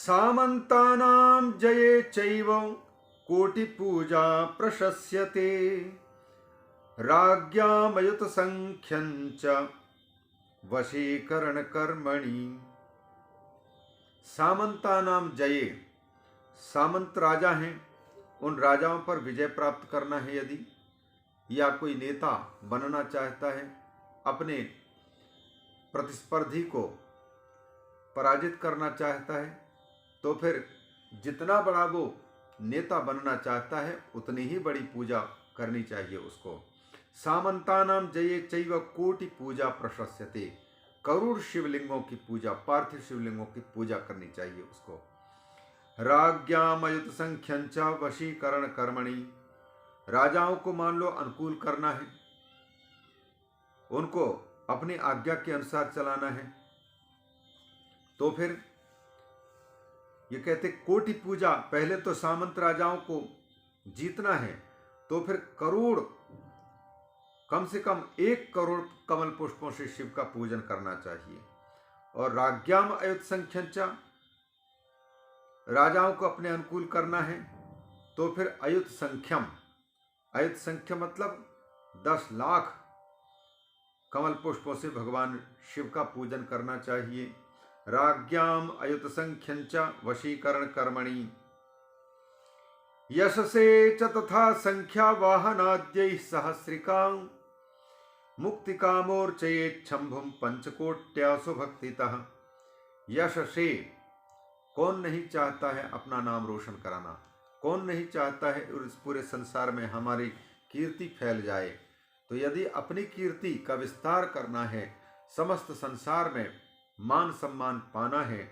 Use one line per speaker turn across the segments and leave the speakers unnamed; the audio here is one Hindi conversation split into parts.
सामन्तानां जये चैव कोटिपूजा प्रशस्यते राज्ञामयुतसंख्यं च वशीकरणकर्मणि। सामंतानाम जये, सामंत राजा हैं, उन राजाओं पर विजय प्राप्त करना है यदि, या कोई नेता बनना चाहता है, अपने प्रतिस्पर्धी को पराजित करना चाहता है, तो फिर जितना बड़ा वो नेता बनना चाहता है उतनी ही बड़ी पूजा करनी चाहिए उसको। सामंतानाम जये चैव कोटि पूजा प्रशस्यते, करोड़ शिवलिंगों की पूजा, पार्थिव शिवलिंगों की पूजा करनी चाहिए उसको। राज्ञामयुत संख्यंच वशीकरण कर्मणि, राजाओं को मान लो अनुकूल करना है, उनको अपनी आज्ञा के अनुसार चलाना है, तो फिर ये कहते कोटि पूजा, पहले तो सामंत राजाओं को जीतना है, तो फिर करोड़, कम से कम 1 करोड़ कमल पुष्पों से शिव का पूजन करना चाहिए। और राज्ञाम अयुत संख्यंचा, राजाओं को अपने अनुकूल करना है, तो फिर अयुत संख्यम, अयुत संख्या मतलब 10 लाख कमल पुष्पों से भगवान शिव का पूजन करना चाहिए। राज्ञाम अयुत संख्यंच वशीकरण कर्मणि यशसे च तथा संख्या वाहनाद्यैः सहस्रिका मुक्तिकामोर्चयेत् शंभुं पंचकोट्या सुभक्तितः। यशसे, कौन नहीं चाहता है अपना नाम रोशन कराना, कौन नहीं चाहता है इस पूरे संसार में हमारी कीर्ति फैल जाए। तो यदि अपनी कीर्ति का विस्तार करना है, समस्त संसार में मान सम्मान पाना है,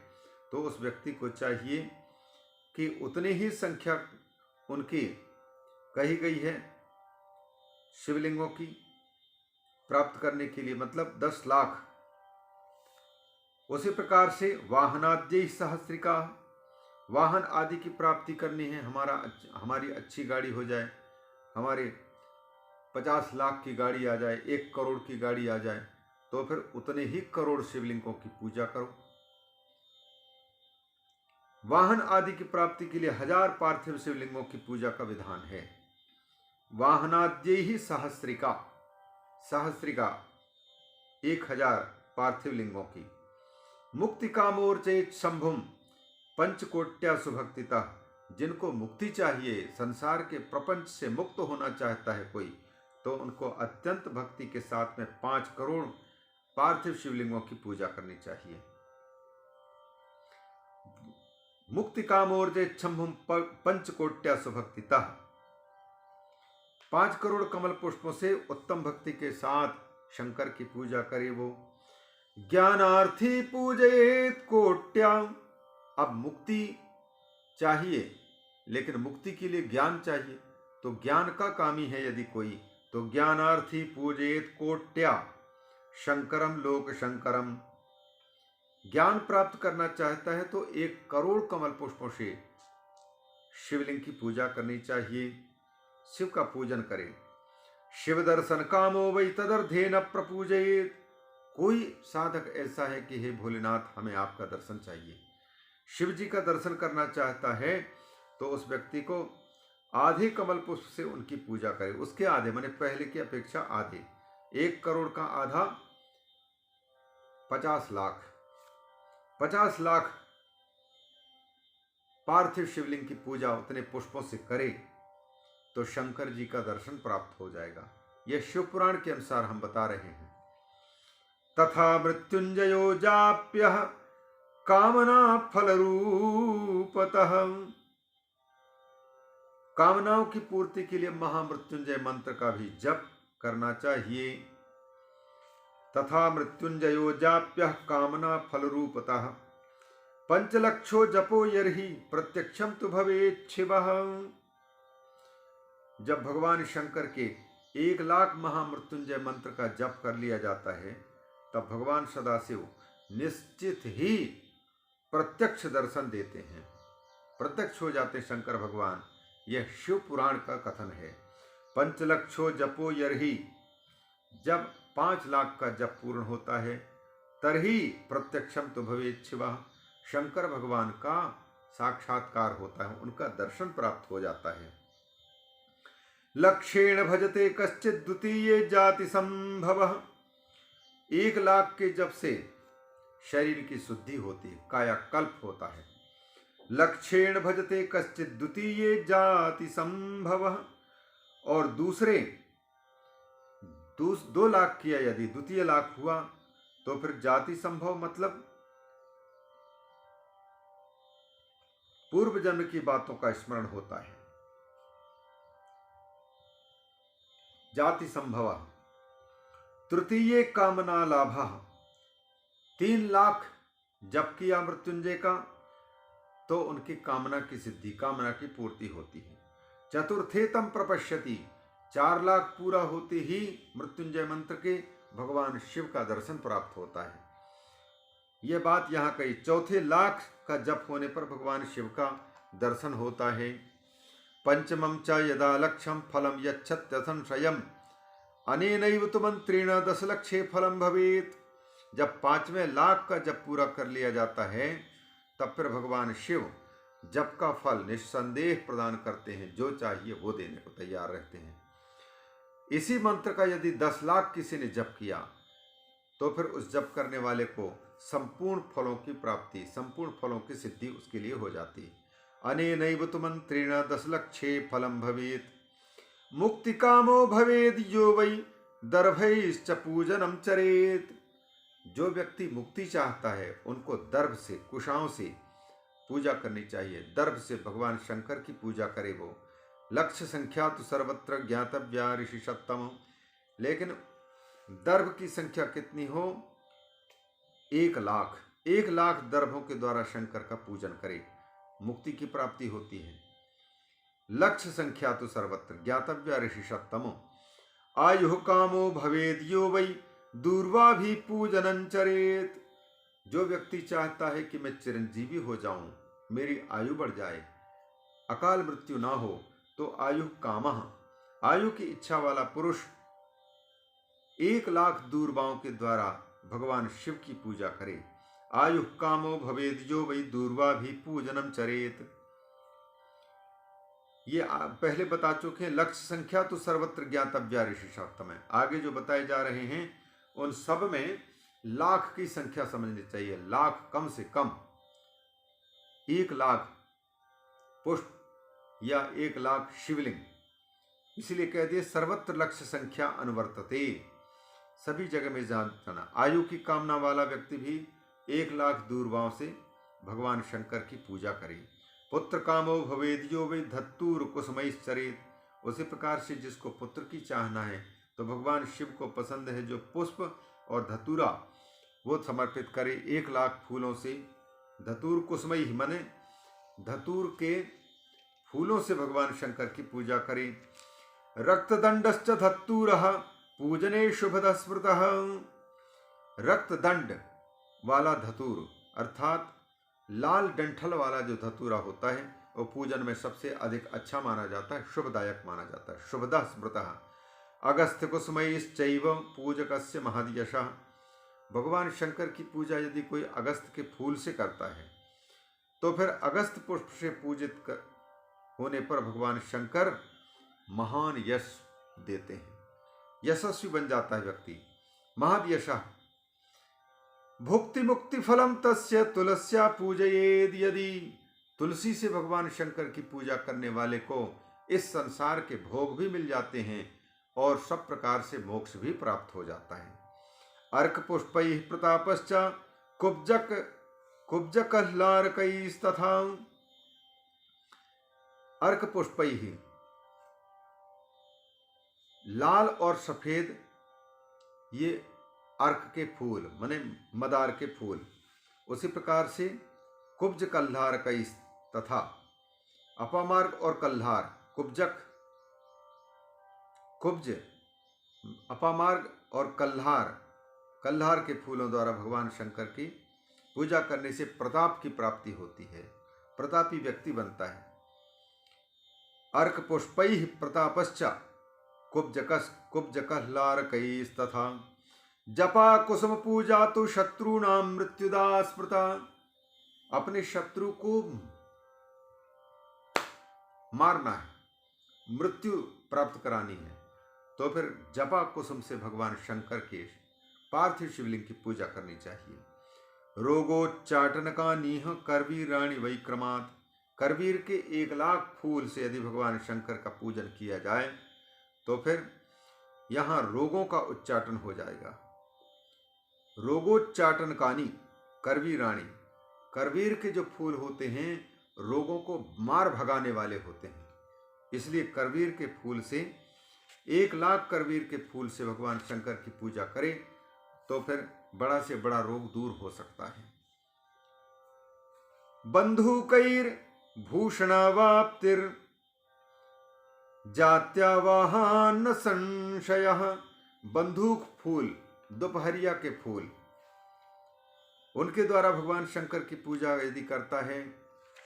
तो उस व्यक्ति को चाहिए कि उतनी ही संख्या उनकी कही गई है शिवलिंगों की प्राप्त करने के लिए, मतलब 10 लाख। उसी प्रकार से वाहनाद्य सहस्रिका, वाहन आदि की प्राप्ति करनी है, हमारी अच्छी गाड़ी हो जाए, हमारे 50 लाख की गाड़ी आ जाए, 1 करोड़ की गाड़ी आ जाए, तो फिर उतने ही करोड़ शिवलिंगों की पूजा करो। वाहन आदि की प्राप्ति के लिए 1000 पार्थिव शिवलिंगों की पूजा का विधान है। वाहनाद्य ही सहस्रिका, सहस्रिका 1000 पार्थिव लिंगों की। मुक्ति कामोर्चेत शंभुम पंचकोट्या सुभक्तिता, जिनको मुक्ति चाहिए, संसार के प्रपंच से मुक्त होना चाहता है कोई, तो उनको अत्यंत भक्ति के साथ में 5 करोड़ पार्थिव शिवलिंगों की पूजा करनी चाहिए। मुक्ति कामोर्चेत शंभुम पंचकोट्या सुभक्तिता, 5 करोड़ कमल पुष्पों से उत्तम भक्ति के साथ शंकर की पूजा करे वो। ज्ञानार्थी पूजयेत कोट्या, अब मुक्ति चाहिए, लेकिन मुक्ति के लिए ज्ञान चाहिए, तो ज्ञान का कामी है यदि कोई, तो ज्ञानार्थी पूजयेत कोट्या शंकरम लोक शंकरम, ज्ञान प्राप्त करना चाहता है तो 1 करोड़ कमल पुष्पों से शिवलिंग की पूजा करनी चाहिए, शिव का पूजन करे। शिव दर्शन कामो वै तदर्थेन प्रपूजयेत, कोई साधक ऐसा है कि हे भोलेनाथ हमें आपका दर्शन चाहिए, शिव जी का दर्शन करना चाहता है, तो उस व्यक्ति को आधे कमल पुष्प से उनकी पूजा करे। उसके आधे माने पहले की अपेक्षा आधे, 1 करोड़ का आधा 50 लाख, 50 लाख पार्थिव शिवलिंग की पूजा उतने पुष्पों से करे तो शंकर जी का दर्शन प्राप्त हो जाएगा। यह शिव पुराण के अनुसार हम बता रहे हैं। तथा मृत्युंजयो जाप्यः कामना फलरूपतः, कामनाओं की पूर्ति के लिए महामृत्युंजय मंत्र का भी जप करना चाहिए। तथा मृत्युंजयो जाप्यः कामना फलरूपतः पंचलक्षो जपो यर्हि प्रत्यक्षम तु भवेत् शिवः, जब भगवान शंकर के 1 लाख महामृत्युंजय मंत्र का जप कर लिया जाता है, तब भगवान सदाशिव निश्चित ही प्रत्यक्ष दर्शन देते हैं, प्रत्यक्ष हो जाते शंकर भगवान। यह शिव पुराण का कथन है। पंचलक्षो जपो यर्हि, जब 5 लाख का जप पूर्ण होता है, तरही प्रत्यक्षम तो भवेत् शिवः, शंकर भगवान का साक्षात्कार होता है, उनका दर्शन प्राप्त हो जाता है। लक्षेण भजते कश्चित द्वितीय जाति संभव। 1,00,000 के जप से शरीर की शुद्धि होती है, कायाकल्प होता है। लक्षेण भजते कश्चित द्वितीय जाति संभव। और दूसरे 2,00,000 किया, यदि द्वितीय लाख हुआ तो फिर जाति संभव मतलब पूर्व जन्म की बातों का स्मरण होता है। जाति संभव। तृतीय कामना लाभ। 3,00,000 जप किया मृत्युंजय का तो उनकी कामना की सिद्धि, कामना की पूर्ति होती है। चतुर्थे तम प्रपश्यति। 4,00,000 पूरा होते ही मृत्युंजय मंत्र के भगवान शिव का दर्शन प्राप्त होता है। यह बात यहाँ कही। चौथे लाख का जप होने पर भगवान शिव का दर्शन होता है। पंचमं च यदा लक्ष्यम फलम यच्छत्य संशयम अनेनैव तु मंत्रेण 10,00,000 फलम भवेत। जब 5वें लाख का जप पूरा कर लिया जाता है तब फिर भगवान शिव जप का फल निस्संदेह प्रदान करते हैं, जो चाहिए वो देने को तैयार रहते हैं। इसी मंत्र का यदि 10,00,000 किसी ने जप किया तो फिर उस जप करने वाले को संपूर्ण फलों की प्राप्ति, संपूर्ण फलों की सिद्धि उसके लिए हो जाती है। अनेनैव तु मंत्रेण 10,00,000 फलम भवेत। मुक्ति कामो भवेद यो वै दर्भैश्च पूजनम चरेत। जो व्यक्ति मुक्ति चाहता है उनको दर्भ से, कुशाओं से पूजा करनी चाहिए। दर्भ से भगवान शंकर की पूजा करे वो। लक्ष्य संख्या तो सर्वत्र ज्ञातव्या ऋषि सप्तम। लेकिन दर्भ की संख्या कितनी हो? 1,00,000। 1,00,000 दर्भों के द्वारा शंकर का पूजन करे, मुक्ति की प्राप्ति होती है। लक्ष्य संख्या तो सर्वत्र ज्ञातव्या ऋषि सप्तमो। आयु कामो भवेद यो वै दूर्वा भी पूजनं चरेत। जो व्यक्ति चाहता है कि मैं चिरंजीवी हो जाऊं, मेरी आयु बढ़ जाए, अकाल मृत्यु ना हो, तो आयु कामः, आयु की इच्छा वाला पुरुष 1,00,000 दूर्वाओं के द्वारा भगवान शिव की पूजा करे। आयु कामो भवेद जो वै दूर्वा भी पूजनम चरेत। ये पहले बता चुके हैं। लक्ष्य संख्या तो सर्वत्र ज्ञातव्या ऋषि सप्तम है। आगे जो बताए जा रहे हैं उन सब में लाख की संख्या समझनी चाहिए। लाख कम से कम 1,00,000 पुष्प या 1,00,000 शिवलिंग। इसलिए कह दिए सर्वत्र लक्ष्य संख्या अनुवर्तते। सभी जगह में जाना। आयु की कामना वाला व्यक्ति भी 1,00,000 दूर्वाओं से भगवान शंकर की पूजा करे। पुत्र कामो भवेद यो वै धत्तूर कुसुमैश्चरेत। उसी प्रकार से जिसको पुत्र की चाहना है तो भगवान शिव को पसंद है जो पुष्प और धतूरा वो समर्पित करे 1,00,000 फूलों से। धतूर कुसुमई मने धतूर के फूलों से भगवान शंकर की पूजा करे। रक्तदंडश्च धत्तूरः पूजने शुभद स्मृतः। रक्तदंड वाला धतूर अर्थात लाल डंठल वाला जो धतूरा होता है वो पूजन में सबसे अधिक अच्छा माना जाता है, शुभदायक माना जाता है। शुभदा स्मृतः। अगस्त्य कुसुमैश्चैव पूजकस्य महद्यशः। भगवान शंकर की पूजा यदि कोई अगस्त के फूल से करता है तो फिर अगस्त पुष्प से पूजित होने पर भगवान शंकर महान यश देते हैं, यशस्वी बन जाता है व्यक्ति। महद्यशः। भुक्ति मुक्ति फलम तस्य तुलस्या पूजयेद। यदि तुलसी से भगवान शंकर की पूजा करने वाले को इस संसार के भोग भी मिल जाते हैं और सब प्रकार से मोक्ष भी प्राप्त हो जाता है। अर्क पुष्पैः प्रतापश्च कुब्जकह्लारकैस्तथा। अर्क पुष्पैः लाल और सफेद ये अर्क के फूल माने मदार के फूल। उसी प्रकार से कुब्ज कल्हार कई तथा अपामार्ग और कल्हार। कुब्जक कुब्ज अपामार्ग और कल्हार के फूलों द्वारा भगवान शंकर की पूजा करने से प्रताप की प्राप्ति होती है, प्रतापी व्यक्ति बनता है। अर्क पुष्पैः प्रतापश्च कुब्जकह्लारकैस्तथा। जपा कुसुम पूजा तो शत्रूणां मृत्युदा स्मृता। अपने शत्रु को मारना है, मृत्यु प्राप्त करानी है, तो फिर जपा कुसुम से भगवान शंकर के पार्थिव शिवलिंग की पूजा करनी चाहिए। रोगोच्चाटन का नीह करवीर रानी वैक्रमात्, करवीर के 1,00,000 फूल से यदि भगवान शंकर का पूजन किया जाए तो फिर यहाँ रोगों का उच्चाटन हो जाएगा। रोगोच्चाटन कानी करवीर रानी, करवीर के जो फूल होते हैं रोगों को मार भगाने वाले होते हैं, इसलिए करवीर के फूल से 1,00,000 करवीर के फूल से भगवान शंकर की पूजा करें तो फिर बड़ा से बड़ा रोग दूर हो सकता है। बंधुकैर भूषणावाप्तिर जात्यावाहन संशयः, बंदूक फूल, दोपहरिया के फूल, उनके द्वारा भगवान शंकर की पूजा यदि करता है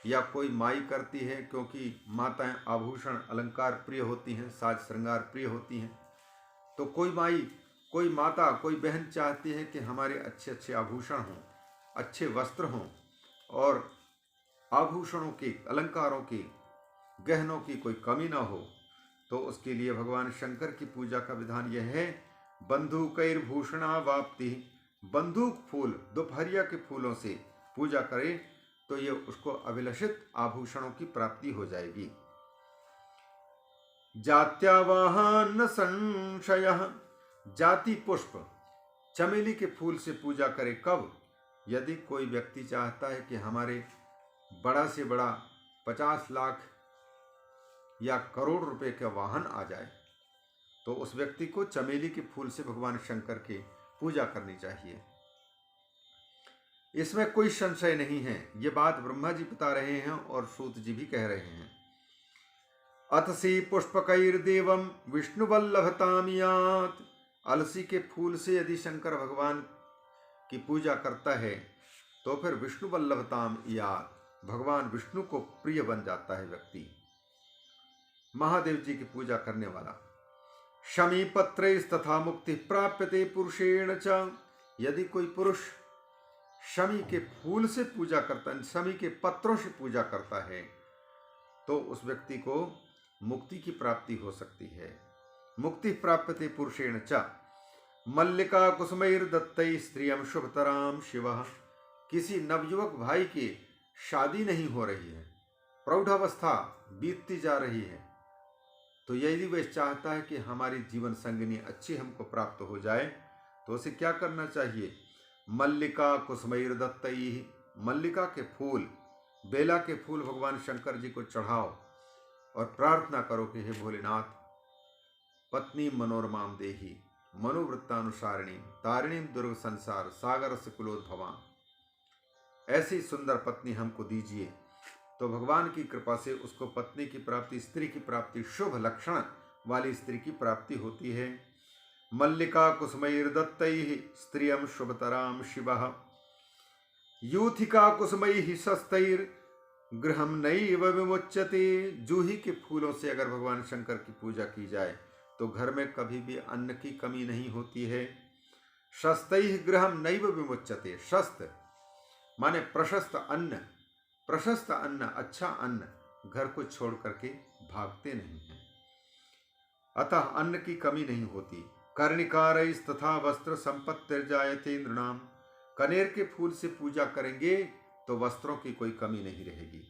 या कोई माई करती है, क्योंकि माताएं आभूषण अलंकार प्रिय होती हैं, साज श्रृंगार प्रिय होती हैं, तो कोई माई, कोई माता, कोई बहन चाहती है कि हमारे अच्छे अच्छे आभूषण हों, अच्छे वस्त्र हों और आभूषणों के, अलंकारों के, गहनों की कोई कमी ना हो, तो उसके लिए भगवान शंकर की पूजा का विधान यह है, बंधुकैर्भूषणा वाप्ति, बंदूक फूल, दोपहरिया के फूलों से पूजा करे तो ये उसको अभिलषित आभूषणों की प्राप्ति हो जाएगी। जात्यावाहन संशयः, जाति पुष्प, चमेली के फूल से पूजा करे कब? यदि कोई व्यक्ति चाहता है कि हमारे बड़ा से बड़ा 50 लाख या करोड़ रुपए का वाहन आ जाए, तो उस व्यक्ति को चमेली के फूल से भगवान शंकर की पूजा करनी चाहिए। इसमें कोई संशय नहीं है, ये बात ब्रह्मा जी बता रहे हैं और सूत जी भी कह रहे हैं। अतसी पुष्पकैर्देवं विष्णुवल्लभतां यात्, अलसी के फूल से यदि शंकर भगवान की पूजा करता है तो फिर विष्णुवल्लभतां यात्, भगवान विष्णु को प्रिय बन जाता है व्यक्ति, महादेव जी की पूजा करने वाला। शमी पत्रैस्तथा मुक्ति प्राप्यते पुरुषेण च, यदि कोई पुरुष शमी के फूल से पूजा करता है, शमी के पत्रों से पूजा करता है, तो उस व्यक्ति को मुक्ति की प्राप्ति हो सकती है। मुक्ति प्राप्यते पुरुषेण च। मल्लिका कुसुमैर्दत्तै स्त्रियं शुभतरां शिवः, किसी नवयुवक भाई की शादी नहीं हो रही है, प्रौढ़ावस्था बीतती जा रही है, तो यदि वह चाहता है कि हमारी जीवन संगिनी अच्छी हमको प्राप्त हो जाए तो उसे क्या करना चाहिए? मल्लिका कुसुमैर्दत्तैः, मल्लिका के फूल, बेला के फूल भगवान शंकर जी को चढ़ाओ और प्रार्थना करो कि हे भोलेनाथ, पत्नी मनोरमां देहि मनोवृत्तानुसारिणी तारिणी दुर्ग संसार सागर से कुलोद्भवां, ऐसी सुंदर पत्नी हमको दीजिए। तो भगवान की कृपा से उसको पत्नी की प्राप्ति, स्त्री की प्राप्ति, शुभ लक्षण वाली स्त्री की प्राप्ति होती है। मल्लिका कुसुमैर्दत्तैः स्त्रियं शुभतरां शिवः, यूथिका कुसुमैः शस्तैर् गृहं नैव विमुच्यते, जूही के फूलों से अगर भगवान शंकर की पूजा की जाए तो घर में कभी भी अन्न की कमी नहीं होती है। शस्तैः गृहं नैव विमुच्यते, शस्त माने प्रशस्त अन्न, प्रशस्त अन्न, अच्छा अन्न, घर को छोड़ करके भागते नहीं हैं, अतः अन्न की कमी नहीं होती। कर्णिकारैस्तथा वस्त्र संपत्तिर्जायते नृणाम, कनेर के फूल से पूजा करेंगे तो वस्त्रों की कोई कमी नहीं रहेगी,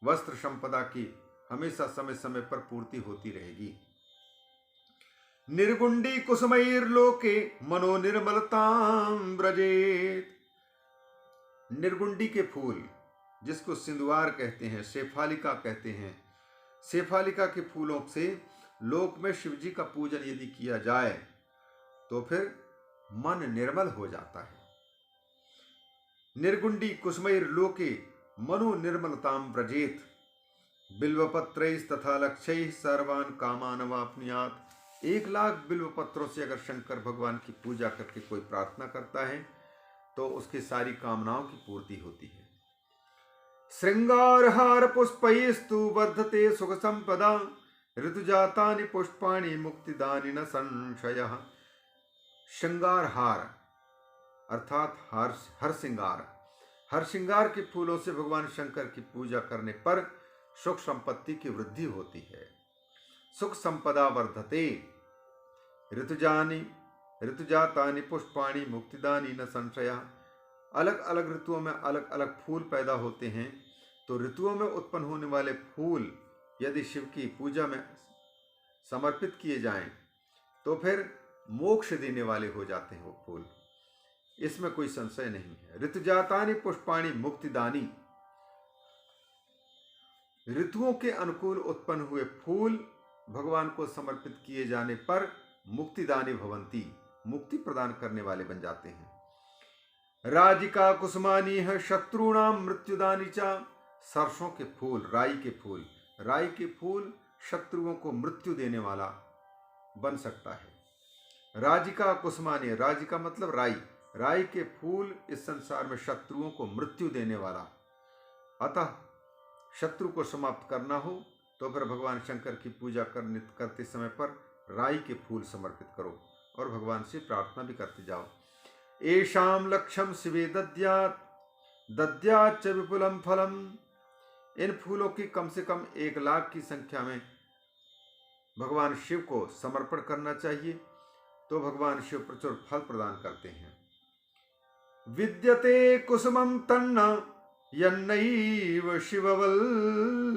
वस्त्र संपदा की हमेशा समय समय पर पूर्ति होती रहेगी। निर्गुंडी कुसुमैर्लोके मनो निर्मलतां व्रजेत, निर्गुंडी के फूल जिसको सिंदूर कहते हैं, शेफालिका कहते हैं, शेफालिका के फूलों से लोक में शिव जी का पूजन यदि किया जाए तो फिर मन निर्मल हो जाता है। निर्गुंडी कुसुमैर लोके मनो निर्मलतां व्रजेत, बिल्वपत्रैस्तथा लक्ष्यैः सर्वान् कामान् वाप्नुयात्, 1,00,000 बिल्व पत्रों से अगर शंकर भगवान की पूजा करके कोई प्रार्थना करता है तो उसकी सारी कामनाओं की पूर्ति होती है। श्रृंगारहार पुष्पैस्तु वर्धते सुख संपदा, ऋतुजातानि पुष्पाणि मुक्तिदानि न संशयः, श्रृंगार हार अर्थात हर श्रृंगार, हर श्रृंगार के फूलों से भगवान शंकर की पूजा करने पर सुख संपत्ति की वृद्धि होती है। सुख संपदा वर्धते। ऋतुजातानि पुष्पाणि मुक्तिदानी न संशय। अलग अलग ऋतुओं में अलग अलग फूल पैदा होते हैं, तो ऋतुओं में उत्पन्न होने वाले फूल यदि शिव की पूजा में समर्पित किए जाएं तो फिर मोक्ष देने वाले हो जाते हैं वो फूल, इसमें कोई संशय नहीं है। ऋतुजातानि पुष्पाणि मुक्तिदानी। ऋतुओं के अनुकूल उत्पन्न हुए फूल भगवान को समर्पित किए जाने पर मुक्तिदानी भवंती, मुक्ति प्रदान करने वाले बन जाते हैं। राजिका कुसुमानी है शत्रुणाम मृत्युदानी चा। सरसों के फूल, राई के फूल शत्रुओं को मृत्यु देने वाला बन सकता है। राजिका कुसुमानी, राजिका मतलब राई के फूल इस संसार में शत्रुओं को मृत्यु देने वाला। अतः शत्रु को समाप्त करना हो तो फिर भगवान शंकर की पूजा करते समय पर राई के फूल समर्पित करो और भगवान से प्रार्थना भी करते जाओ। एषाम लक्ष्यम शिवे दद्याच्च विपुलम फलम। इन फूलों की कम से कम 1 लाख की संख्या में भगवान शिव को समर्पण करना चाहिए, तो भगवान शिव प्रचुर फल प्रदान करते हैं। विद्यते कुसुमं तन्न यन्नैव शिववल्लभम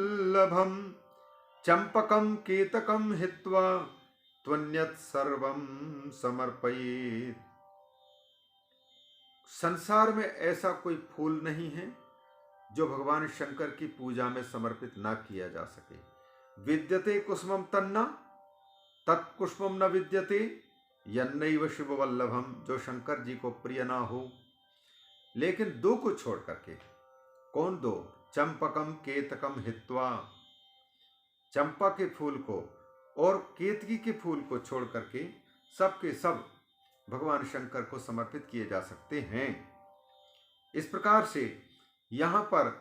चंपकम केतकम हित्वा त्वन्यत् सर्वं समर्पयेत्। संसार में ऐसा कोई फूल नहीं है जो भगवान शंकर की पूजा में समर्पित ना किया जा सके। विद्यते कुसुमं तन्न तत्पुष्पम न विद्यते यन्नैव शिववल्लभम। जो शंकर जी को प्रिय ना हो, लेकिन 2 को छोड़ करके। कौन 2? चंपकम केतकम हित्वा। चंपा के फूल को और केतकी के फूल को छोड़ करके सब के सब भगवान शंकर को समर्पित किए जा सकते हैं। इस प्रकार से यहाँ पर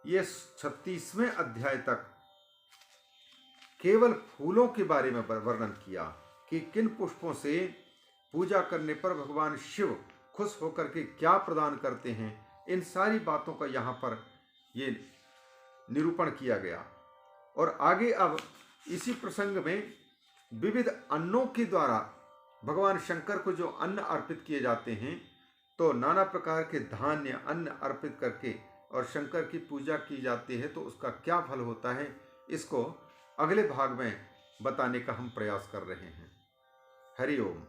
ये 36वें अध्याय तक केवल फूलों के बारे में वर्णन किया कि किन पुष्पों से पूजा करने पर भगवान शिव खुश होकर के क्या प्रदान करते हैं। इन सारी बातों का यहाँ पर ये निरूपण किया गया। और आगे अब इसी प्रसंग में विविध अन्नों के द्वारा भगवान शंकर को जो अन्न अर्पित किए जाते हैं, तो नाना प्रकार के धान्य अन्न अर्पित करके और शंकर की पूजा की जाती है, तो उसका क्या फल होता है, इसको अगले भाग में बताने का हम प्रयास कर रहे हैं। हरि ओम।